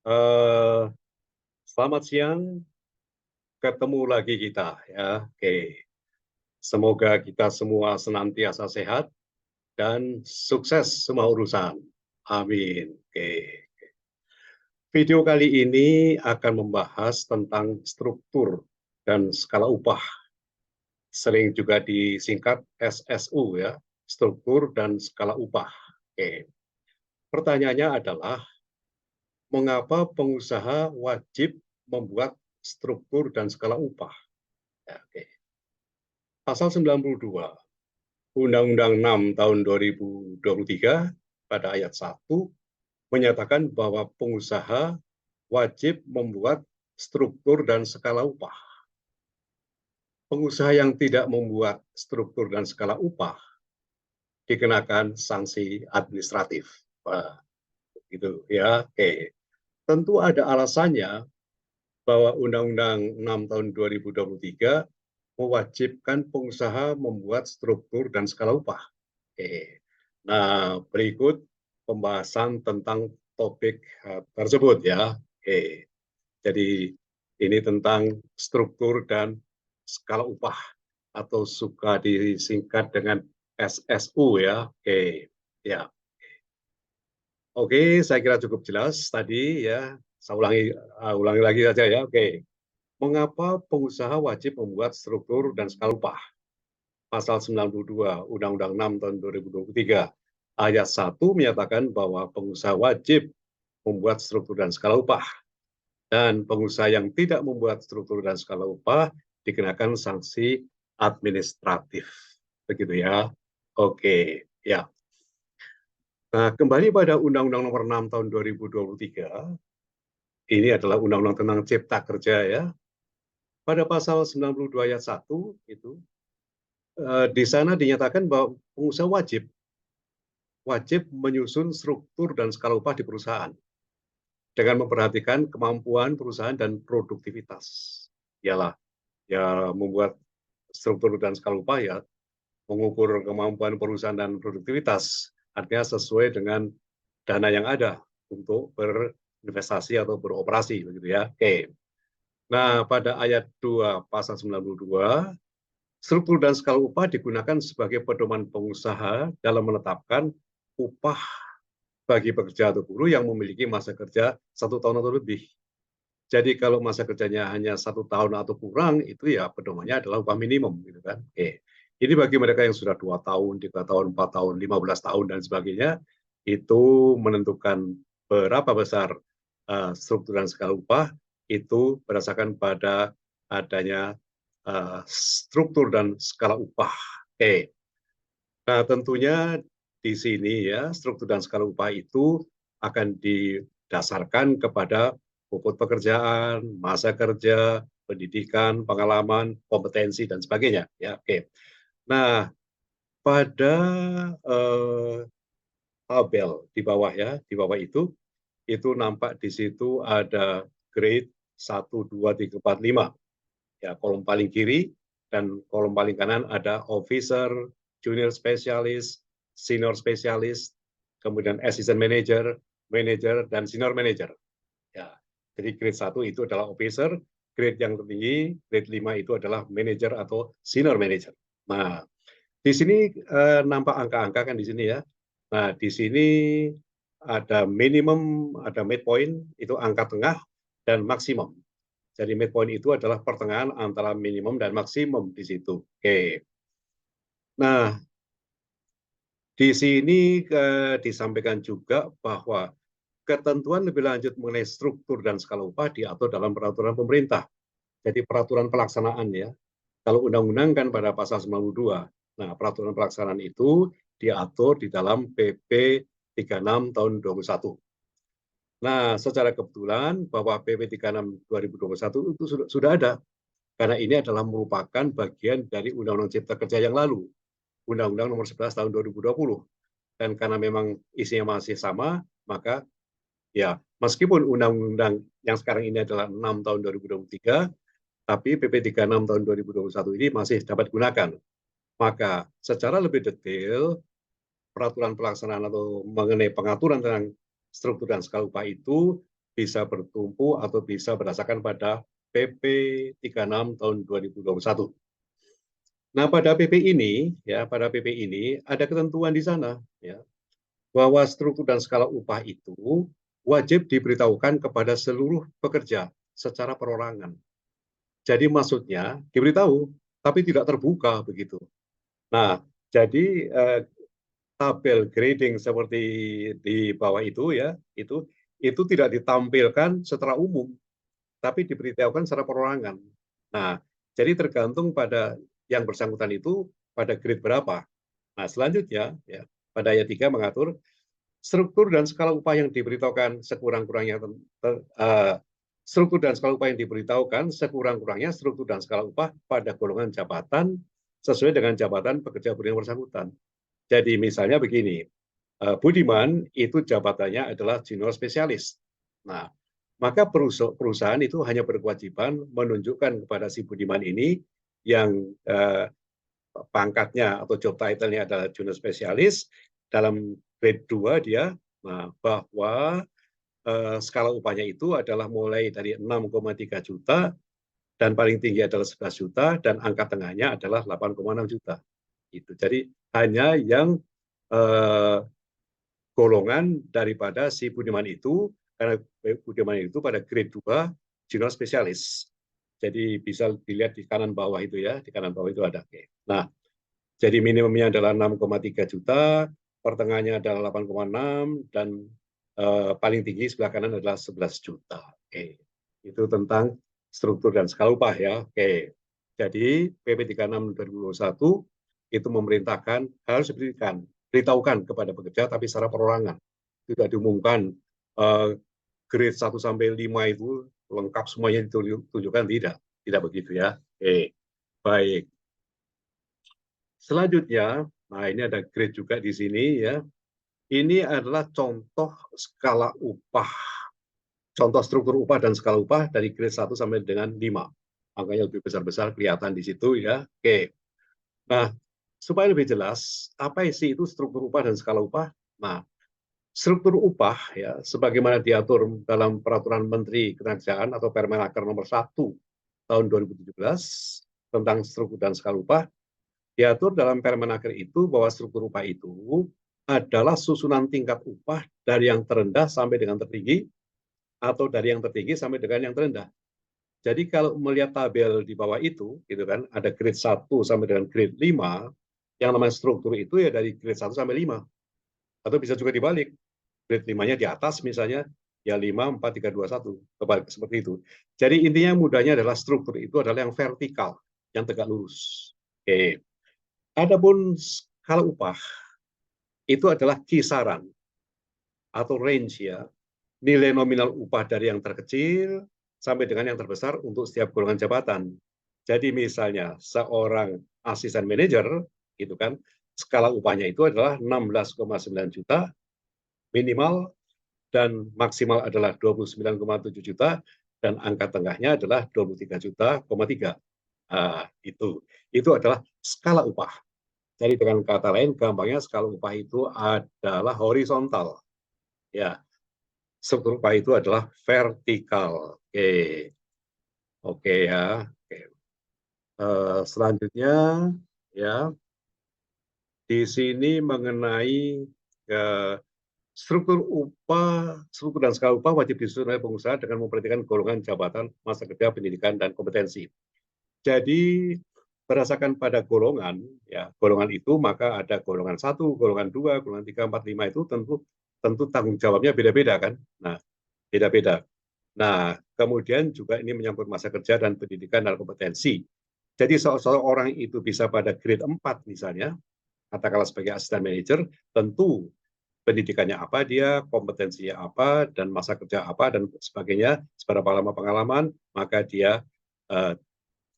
Eh, Selamat siang, ketemu lagi kita ya. Oke, semoga kita semua senantiasa sehat dan sukses semua urusan. Amin. Oke. Video kali ini akan membahas tentang struktur dan skala upah. Sering juga disingkat SSU ya, struktur dan skala upah. Oke. Pertanyaannya adalah mengapa pengusaha wajib membuat struktur dan skala upah? Ya, oke. Pasal 92 Undang-Undang 6 tahun 2023 pada ayat 1 menyatakan bahwa pengusaha wajib membuat struktur dan skala upah. Pengusaha yang tidak membuat struktur dan skala upah dikenakan sanksi administratif. Wah, gitu ya. Oke. Tentu ada alasannya bahwa Undang-Undang 6 tahun 2023 mewajibkan pengusaha membuat struktur dan skala upah. Oke. Nah, berikut pembahasan tentang topik tersebut ya. Oke. Jadi ini tentang struktur dan skala upah atau suka disingkat dengan SSU ya. Oke. Ya. Oke, saya kira cukup jelas tadi ya. Saya ulangi lagi saja ya. Oke. Mengapa pengusaha wajib membuat struktur dan skala upah? Pasal 92 Undang-Undang 6 tahun 2023 ayat 1 menyatakan bahwa pengusaha wajib membuat struktur dan skala upah, dan pengusaha yang tidak membuat struktur dan skala upah dikenakan sanksi administratif. Begitu ya. Oke, ya. Nah, kembali pada Undang-Undang Nomor 6 tahun 2023, ini adalah undang-undang tentang cipta kerja ya. Pada pasal 92 ayat 1 itu di sana dinyatakan bahwa pengusaha wajib menyusun struktur dan skala upah di perusahaan dengan memperhatikan kemampuan perusahaan dan produktivitas. Ialah ya membuat struktur dan skala upah ya mengukur kemampuan perusahaan dan produktivitas, artinya sesuai dengan dana yang ada untuk berinvestasi atau beroperasi begitu ya. Oke. Nah, pada ayat 2 pasal 92, struktur dan skala upah digunakan sebagai pedoman pengusaha dalam menetapkan upah bagi pekerja atau buruh yang memiliki masa kerja 1 tahun atau lebih. Jadi kalau masa kerjanya hanya 1 tahun atau kurang, itu ya pedomannya adalah upah minimum, gitu kan? Oke. Ini bagi mereka yang sudah 2 tahun, 3 tahun, 4 tahun, 15 tahun dan sebagainya, itu menentukan berapa besar struktur dan skala upah itu berdasarkan pada adanya struktur dan skala upah. Oke. Nah, tentunya di sini ya struktur dan skala upah itu akan didasarkan kepada bobot pekerjaan, masa kerja, pendidikan, pengalaman, kompetensi dan sebagainya. Ya, oke. Nah, pada eh, tabel di bawah ya, di bawah itu nampak di situ ada grade 1, 2, 3, 4, 5. Ya, kolom paling kiri dan kolom paling kanan ada officer, junior specialist, senior specialist, kemudian assistant manager, manager, dan senior manager. Ya, jadi grade 1 itu adalah officer, grade yang tertinggi, grade 5 itu adalah manager atau senior manager. Nah, di sini nampak angka-angka kan di sini ya. Nah, di sini ada minimum, ada midpoint, itu angka tengah, dan maksimum. Jadi midpoint itu adalah pertengahan antara minimum dan maksimum di situ. Oke. Nah, di sini disampaikan juga bahwa ketentuan lebih lanjut mengenai struktur dan skala upah diatur dalam peraturan pemerintah. Jadi peraturan pelaksanaan ya. Kalau undang-undang kan pada pasal 92. Nah, peraturan pelaksanaan itu diatur di dalam PP 36 tahun 21. Nah, secara kebetulan bahwa PP 36 2021 itu sudah ada. Karena ini adalah merupakan bagian dari Undang-Undang Cipta Kerja yang lalu, Undang-Undang Nomor 11 Tahun 2020. Dan karena memang isinya masih sama, maka ya meskipun Undang-Undang yang sekarang ini adalah 6 Tahun 2023, tapi PP 36 Tahun 2021 ini masih dapat digunakan. Maka secara lebih detail, peraturan pelaksanaan atau mengenai pengaturan tentang struktur dan skala upah itu bisa bertumpu atau bisa berdasarkan pada PP 36 tahun 2021. Nah, pada PP ini ada ketentuan di sana ya, bahwa struktur dan skala upah itu wajib diberitahukan kepada seluruh pekerja secara perorangan. Jadi maksudnya diberitahu, tapi tidak terbuka begitu. Nah, jadi tabel grading seperti di bawah itu ya, itu tidak ditampilkan secara umum, tapi diberitahukan secara perorangan. Nah, jadi tergantung pada yang bersangkutan itu pada grade berapa. Nah, selanjutnya ya, pada ayat 3 mengatur struktur dan skala upah yang diberitahukan sekurang-kurangnya struktur dan skala upah yang diberitahukan sekurang-kurangnya struktur dan skala upah pada golongan jabatan sesuai dengan jabatan pekerja yang bersangkutan. Jadi misalnya begini, Budiman itu jabatannya adalah junior spesialis. Nah, maka perusahaan itu hanya berkewajiban menunjukkan kepada si Budiman ini yang pangkatnya atau job title-nya adalah junior spesialis, dalam grade 2 dia, nah, bahwa skala upahnya itu adalah mulai dari 6,3 juta dan paling tinggi adalah 11 juta dan angka tengahnya adalah 8,6 juta. Itu. Jadi hanya yang golongan daripada si Budiman itu, karena Budiman itu pada grade 2 junior spesialis. Jadi bisa dilihat di kanan bawah itu ya, di kanan bawah itu ada. Nah, jadi minimumnya adalah 6,3 juta, pertengahannya adalah 8,6, dan paling tinggi sebelah kanan adalah 11 juta. Oke. Itu tentang struktur dan skala upah ya. Oke. Jadi PP 36 2021 itu memerintahkan harus diberitahukan kepada pekerja tapi secara perorangan. Tidak diumumkan grade 1 sampai 5 itu lengkap semuanya ditunjukkan, tidak begitu ya. Oke. Baik. Selanjutnya, nah ini ada grade juga di sini ya. Ini adalah contoh skala upah, contoh struktur upah dan skala upah dari grade 1 sampai dengan 5. Angkanya lebih besar-besar kelihatan di situ ya. Oke. Nah, supaya lebih jelas, apa sih itu struktur upah dan skala upah? Nah, struktur upah ya sebagaimana diatur dalam Peraturan Menteri Ketenagakerjaan atau Permenaker nomor 1 tahun 2017 tentang struktur dan skala upah, diatur dalam Permenaker itu bahwa struktur upah itu adalah susunan tingkat upah dari yang terendah sampai dengan tertinggi atau dari yang tertinggi sampai dengan yang terendah. Jadi kalau melihat tabel di bawah itu, gitu kan, ada grade 1 sampai dengan grade 5, yang namanya struktur itu ya dari grade 1 sampai 5. Atau bisa juga dibalik. Grade 5-nya di atas misalnya, ya 5, 4, 3, 2, 1. Seperti itu. Jadi intinya mudahnya adalah struktur itu adalah yang vertikal, yang tegak lurus. Oke. Adapun skala upah itu adalah kisaran atau range ya, nilai nominal upah dari yang terkecil sampai dengan yang terbesar untuk setiap golongan jabatan. Jadi misalnya seorang asisten manajer gitu kan, skala upahnya itu adalah 16,9 juta minimal dan maksimal adalah 29,7 juta dan angka tengahnya adalah 23 juta, 3. Itu adalah skala upah. Jadi dengan kata lain, gampangnya skala upah itu adalah horizontal. Ya, struktur upah itu adalah vertikal. Oke, oke ya. Oke. Selanjutnya, ya, di sini mengenai struktur dan skala upah wajib disusun oleh pengusaha dengan memperhatikan golongan jabatan, masa kerja, pendidikan, dan kompetensi. Jadi berdasarkan pada golongan, ya golongan itu maka ada golongan 1, golongan 2, golongan 3, 4, 5 itu tentu tanggung jawabnya beda-beda kan. Nah, beda-beda. Nah, kemudian juga ini menyangkut masa kerja dan pendidikan dan kompetensi. Jadi seorang itu bisa pada grade 4 misalnya, katakanlah sebagai asisten manajer, tentu pendidikannya apa dia, kompetensinya apa, dan masa kerja apa, dan sebagainya, seberapa lama pengalaman, maka dia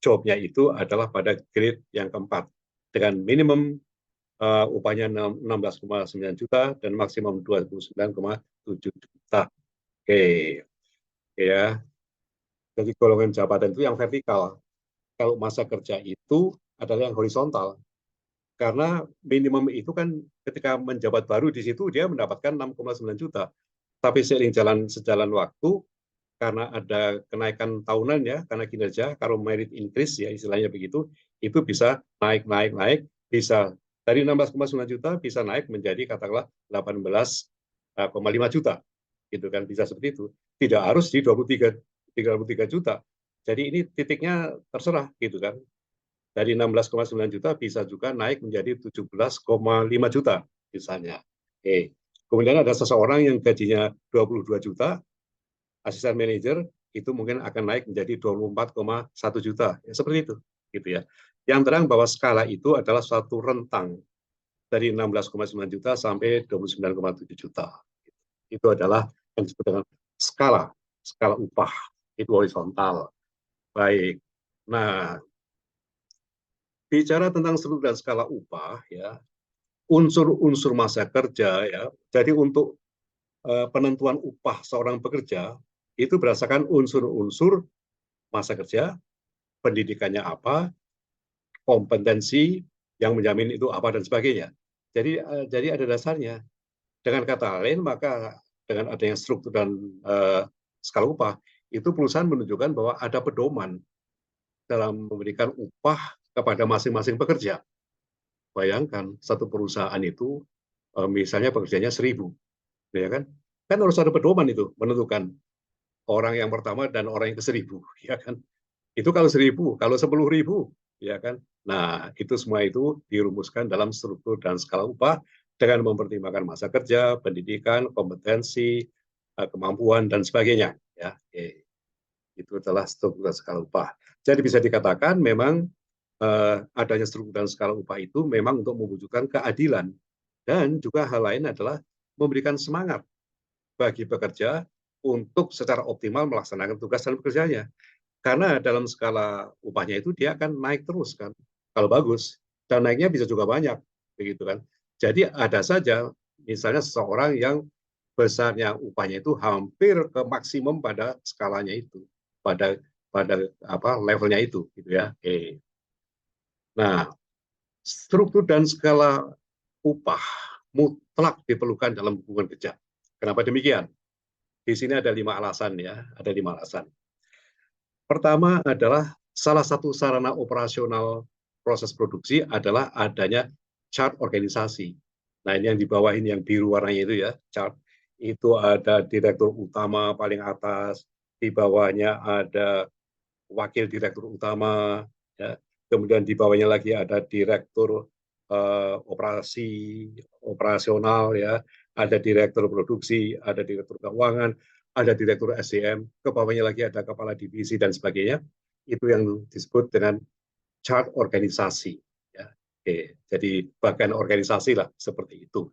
jobnya itu adalah pada grade yang keempat dengan minimum upahnya 16,9 juta dan maksimum 29,7 juta. Oke, ya. Jadi golongan jabatan itu yang vertikal. Kalau masa kerja itu adalah yang horizontal. Karena minimum itu kan ketika menjabat baru di situ dia mendapatkan 6,9 juta. Tapi seiring sejalan waktu, karena ada kenaikan tahunan ya, karena kinerja, kalau merit increase ya istilahnya begitu, itu bisa naik, bisa dari 16,9 juta bisa naik menjadi katakanlah 18,5 juta, gitu kan, bisa seperti itu. Tidak harus di 33 juta. Jadi ini titiknya terserah, gitu kan. Dari 16,9 juta bisa juga naik menjadi 17,5 juta misalnya. Oke. Kemudian ada seseorang yang gajinya 22 juta, asisten manajer itu mungkin akan naik menjadi 24,1 juta. Ya, seperti itu, gitu ya. Yang terang bahwa skala itu adalah suatu rentang dari 16,9 juta sampai 29,7 juta. Itu adalah yang disebut dengan skala upah, itu horizontal. Baik. Nah, bicara tentang struktur dan skala upah, ya, unsur-unsur masa kerja, ya. Jadi untuk penentuan upah seorang pekerja itu berdasarkan unsur-unsur masa kerja, pendidikannya apa, kompetensi yang menjamin itu apa dan sebagainya. Jadi ada dasarnya. Dengan kata lain, maka dengan adanya struktur dan skala upah, itu perusahaan menunjukkan bahwa ada pedoman dalam memberikan upah kepada masing-masing pekerja. Bayangkan satu perusahaan itu misalnya pekerjanya 1.000, ya kan? Kan harus ada pedoman itu menentukan orang yang pertama dan orang yang ke-1.000, ya kan? Itu kalau 1.000, kalau 10.000, ya kan? Nah, itu semua itu dirumuskan dalam struktur dan skala upah dengan mempertimbangkan masa kerja, pendidikan, kompetensi, kemampuan dan sebagainya. Ya, itu adalah struktur dan skala upah. Jadi bisa dikatakan memang adanya struktur dan skala upah itu memang untuk mewujudkan keadilan, dan juga hal lain adalah memberikan semangat bagi pekerja untuk secara optimal melaksanakan tugas dan pekerjaannya. Karena dalam skala upahnya itu dia akan naik terus kan, kalau bagus, dan naiknya bisa juga banyak, begitu kan. Jadi ada saja misalnya seseorang yang besarnya upahnya itu hampir ke maksimum pada skalanya itu, pada pada apa levelnya itu, gitu ya. Oke. Nah, struktur dan skala upah mutlak diperlukan dalam hubungan kerja. Kenapa demikian? Di sini ada 5 alasan ya, ada 5 alasan. Pertama adalah salah satu sarana operasional proses produksi adalah adanya chart organisasi. Nah, ini yang di bawah ini yang biru warnanya itu ya, chart. Itu ada direktur utama paling atas, di bawahnya ada wakil direktur utama, ya. Kemudian di bawahnya lagi ada direktur operasional, ya, ada direktur produksi, ada direktur keuangan, ada direktur SDM, ke bawahnya lagi ada kepala divisi dan sebagainya. Itu yang disebut dengan chart organisasi. Ya. Oke, jadi bagian organisasi lah seperti itu.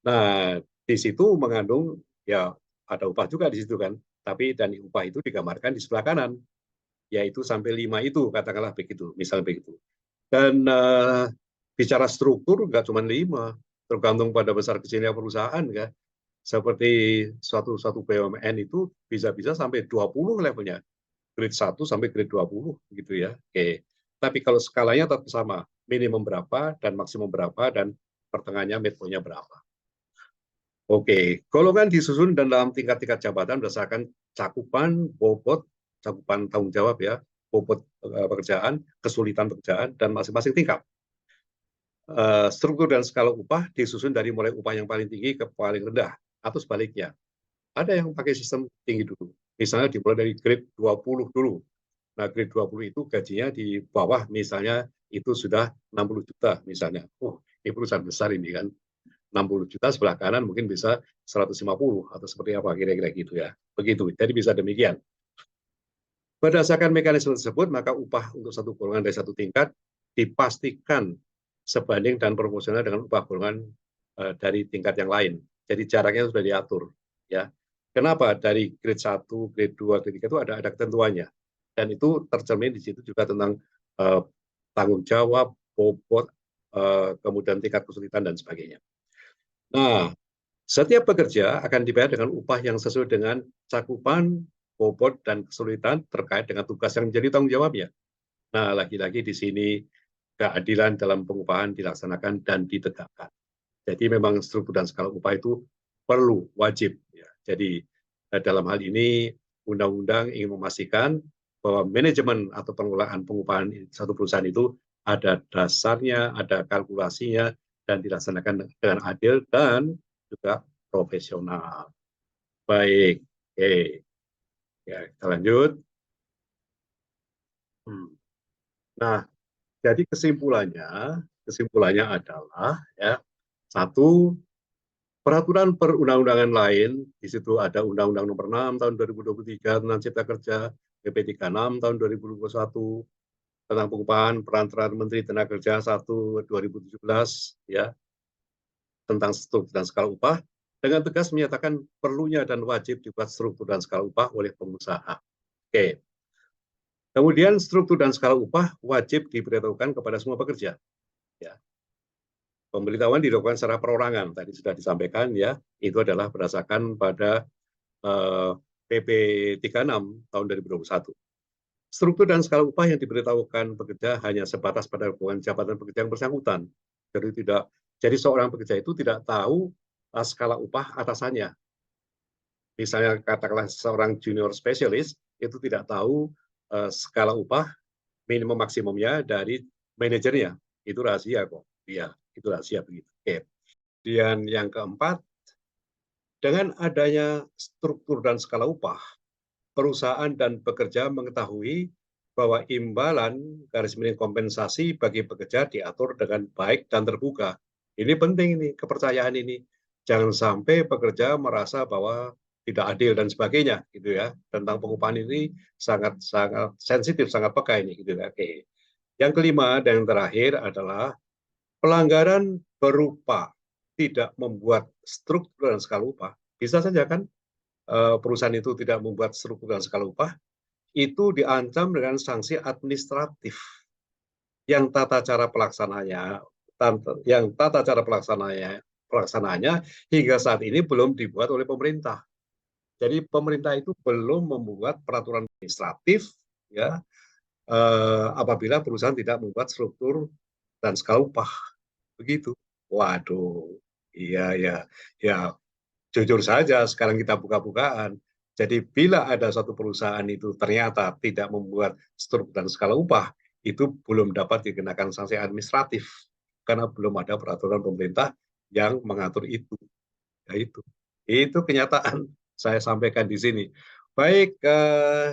Nah, di situ mengandung ya ada upah juga di situ kan, tapi dan upah itu digambarkan di sebelah kanan, yaitu sampai 5 itu katakanlah begitu, misal begitu. Dan bicara struktur nggak cuma 5, tergantung pada besar kecilnya perusahaan kan. Seperti suatu BUMN itu bisa-bisa sampai 20 levelnya, grade 1 sampai grade 20 gitu ya. Oke. Tapi kalau skalanya tetap sama, minimum berapa dan maksimum berapa dan pertengahannya midpoint-nya berapa. Oke, golongan disusun dan dalam tingkat-tingkat jabatan berdasarkan cakupan bobot, cakupan tanggung jawab ya, bobot pekerjaan, kesulitan pekerjaan, dan masing-masing tingkat. Struktur dan skala upah disusun dari mulai upah yang paling tinggi ke paling rendah, atau sebaliknya. Ada yang pakai sistem tinggi dulu. Misalnya dimulai dari grade 20 dulu. Nah, grade 20 itu gajinya di bawah misalnya itu sudah 60 juta misalnya. Oh, ini perusahaan besar ini kan. 60 juta sebelah kanan mungkin bisa 150 atau seperti apa kira-kira gitu ya. Begitu. Jadi bisa demikian. Berdasarkan mekanisme tersebut, maka upah untuk satu golongan dari satu tingkat dipastikan sebanding dan proporsional dengan upah golongan dari tingkat yang lain. Jadi jaraknya sudah diatur. Ya. Kenapa? Dari grade 1, grade 2, grade 3 itu ada ketentuannya. Dan itu tercermin di situ juga tentang tanggung jawab, bobot, kemudian tingkat kesulitan, dan sebagainya. Nah, setiap pekerja akan dibayar dengan upah yang sesuai dengan cakupan, bobot, dan kesulitan terkait dengan tugas yang menjadi tanggung jawabnya. Nah, lagi-lagi di sini keadilan dalam pengupahan dilaksanakan dan ditegakkan. Jadi memang struktur dan skala upah itu perlu, wajib. Ya. Jadi dalam hal ini undang-undang ingin memastikan bahwa manajemen atau pengelolaan pengupahan satu perusahaan itu ada dasarnya, ada kalkulasinya, dan dilaksanakan dengan adil dan juga profesional. Baik, oke. Ya, kita lanjut. Nah, jadi kesimpulannya adalah ya, satu, peraturan perundang-undangan lain, di situ ada Undang-Undang Nomor 6 Tahun 2023 tentang Cipta Kerja, PP 36 Tahun 2021 tentang pengupahan peran Menteri Tenaga Kerja 1 2017 ya, tentang struktur dan skala upah, dengan tegas menyatakan perlunya dan wajib dibuat struktur dan skala upah oleh pengusaha. Oke. Kemudian struktur dan skala upah wajib diberitahukan kepada semua pekerja. Ya. Pemberitahuan dilakukan secara perorangan, tadi sudah disampaikan ya, itu adalah berdasarkan pada PP 36 tahun 2021. Struktur dan skala upah yang diberitahukan pekerja hanya sebatas pada hubungan jabatan pekerja yang bersangkutan. Jadi seorang pekerja itu tidak tahu skala upah atasannya. Misalnya katakanlah seorang junior spesialis itu tidak tahu skala upah minimum maksimumnya dari manajernya. Itu rahasia kok. Iya, itu rahasia begitu. Oke. Dan yang keempat, dengan adanya struktur dan skala upah, perusahaan dan pekerja mengetahui bahwa imbalan garis miring kompensasi bagi pekerja diatur dengan baik dan terbuka. Ini penting ini, kepercayaan ini. Jangan sampai pekerja merasa bahwa tidak adil dan sebagainya gitu ya. Tentang pengupahan ini sangat sensitif, sangat peka ini gitu ya. Oke. Yang kelima dan yang terakhir adalah pelanggaran berupa tidak membuat struktur dan skala upah. Bisa saja kan perusahaan itu tidak membuat struktur dan skala upah, itu diancam dengan sanksi administratif yang tata cara pelaksanaannya hingga saat ini belum dibuat oleh pemerintah. Jadi pemerintah itu belum membuat peraturan administratif ya apabila perusahaan tidak membuat struktur dan skala upah. Begitu. Waduh. Iya ya. Ya, jujur saja sekarang kita buka-bukaan. Jadi bila ada suatu perusahaan itu ternyata tidak membuat struktur dan skala upah, itu belum dapat dikenakan sanksi administratif karena belum ada peraturan pemerintah yang mengatur itu. Ya itu kenyataan saya sampaikan di sini. Baik,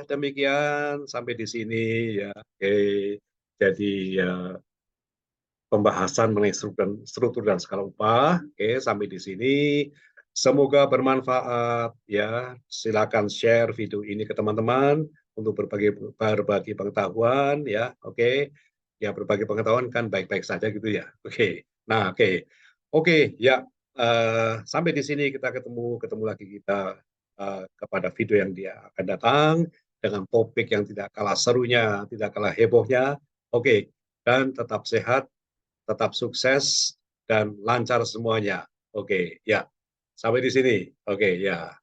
demikian sampai di sini ya. Oke. Jadi pembahasan mengenai struktur dan skala upah. Oke, sampai di sini. Semoga bermanfaat ya. Silakan share video ini ke teman-teman untuk berbagi pengetahuan ya. Oke. Ya berbagi pengetahuan kan baik-baik saja gitu ya. Oke. Nah, oke. Oke, ya. Sampai di sini kita ketemu lagi kita kepada video yang dia akan datang dengan topik yang tidak kalah serunya, tidak kalah hebohnya. Oke. Dan tetap sehat, tetap sukses dan lancar semuanya. Oke, ya. Sampai di sini. Oke, ya.